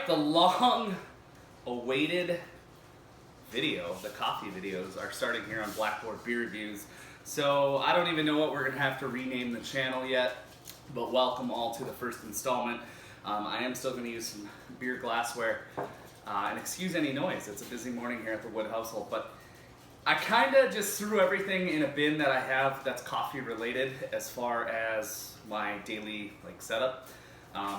right, the long-awaited video, the coffee videos, are starting here on Blackboard Beer Reviews. So I don't even know what we're gonna have to rename the channel yet, but welcome all to the first installment. I am still gonna use some beer glassware, and excuse any noise. It's a busy morning here at the Wood household, but I kinda just threw everything in a bin that I have that's coffee related as far as my daily setup.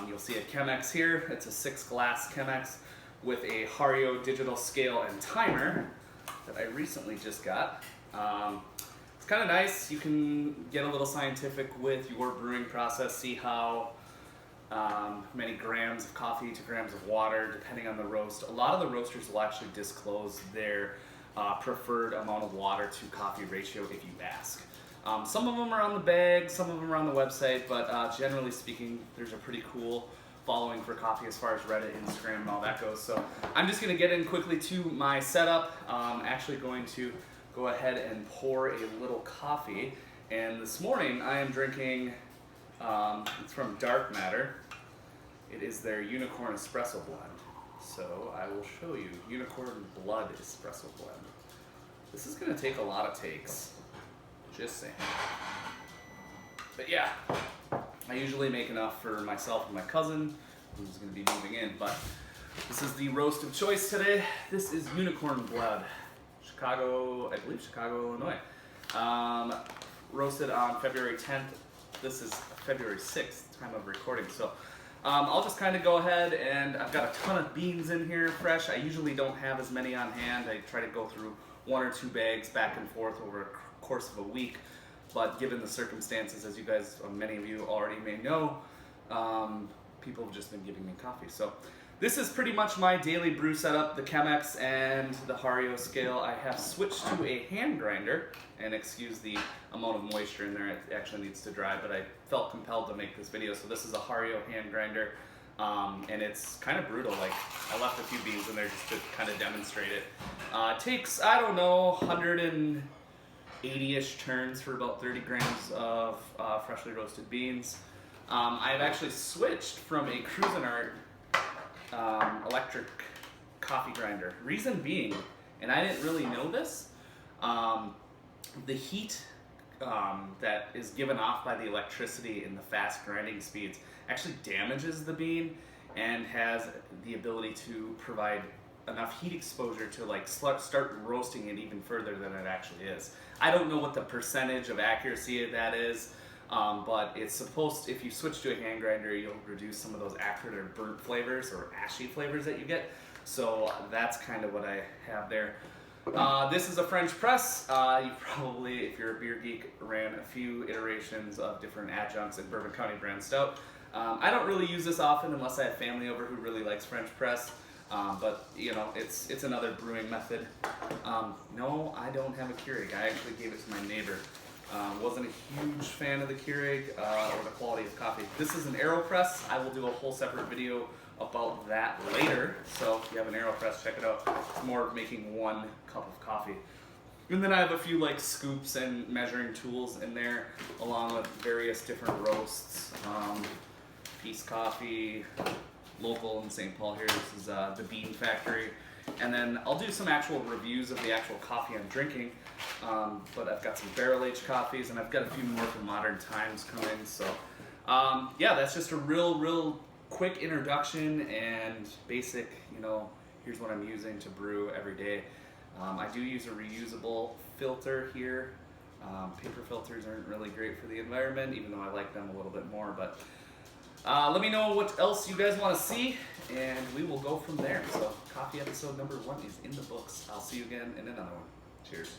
You'll see a Chemex here. It's a 6-glass Chemex with a Hario digital scale and timer that I recently just got. It's kind of nice. You can get a little scientific with your brewing process, see how many grams of coffee to grams of water, depending on the roast. A lot of the roasters will actually disclose their preferred amount of water to coffee ratio if you ask. Some of them are on the bag, some of them are on the website, but generally speaking, there's a pretty cool following for coffee as far as Reddit, Instagram, and all that goes. So I'm just going to get in quickly to my setup. I'm actually going to go ahead and pour a little coffee. And this morning I am drinking, it's from Dark Matter. It is their Unicorn Espresso Blend. So I will show you, Unicorn Blood Espresso Blend. This is going to take a lot of takes. Just saying. But yeah, I usually make enough for myself and my cousin, who's going to be moving in. But this is the roast of choice today. This is Unicorn Blood, Chicago, I believe Chicago, Illinois. Roasted on February 10th. This is February 6th, time of recording. So I'll just kind of go ahead, and I've got a ton of beans in here, fresh. I usually don't have as many on hand. I try to go through 1 or 2 bags back and forth over a course of a week, but given the circumstances, as you guys, many of you already may know, people have just been giving me coffee. So this is pretty much my daily brew setup, the Chemex and the Hario scale. I have switched to a hand grinder, and excuse the amount of moisture in there, it actually needs to dry, but I felt compelled to make this video. So this is a Hario hand grinder, and it's kind of brutal. Like, I left a few beans in there just to kind of demonstrate it. It takes, I don't know, 180-ish turns for about 30 grams of freshly roasted beans. I've actually switched from a Cuisinart electric coffee grinder. Reason being, and I didn't really know this, the heat that is given off by the electricity in the fast grinding speeds actually damages the bean and has the ability to provide enough heat exposure to start roasting it even further than it actually is. I don't know what the percentage of accuracy of that is, but it's supposed, if you switch to a hand grinder, you'll reduce some of those acrid or burnt flavors or ashy flavors that you get. So that's kind of what I have there. This is a French press. You probably, if you're a beer geek, ran a few iterations of different adjuncts in Bourbon County brand stout. I don't really use this often unless I have family over who really likes French press. But you know, it's another brewing method. No, I don't have a Keurig. I actually gave it to my neighbor. Wasn't a huge fan of the Keurig or the quality of coffee. This is an AeroPress. I will do a whole separate video about that later. So if you have an AeroPress, check it out. It's more making 1 cup of coffee. And then I have a few scoops and measuring tools in there, along with various different roasts. Peace Coffee, local in St. Paul here. This is the Bean Factory. And then I'll do some actual reviews of the actual coffee I'm drinking. But I've got some barrel-aged coffees, and I've got a few more from Modern Times coming. So yeah, that's just a real quick introduction and basic, here's what I'm using to brew every day. I do use a reusable filter here. Paper filters aren't really great for the environment, even though I like them a little bit more. But let me know what else you guys want to see, and we will go from there. So coffee episode number 1 is in the books. I'll see you again in another one. Cheers.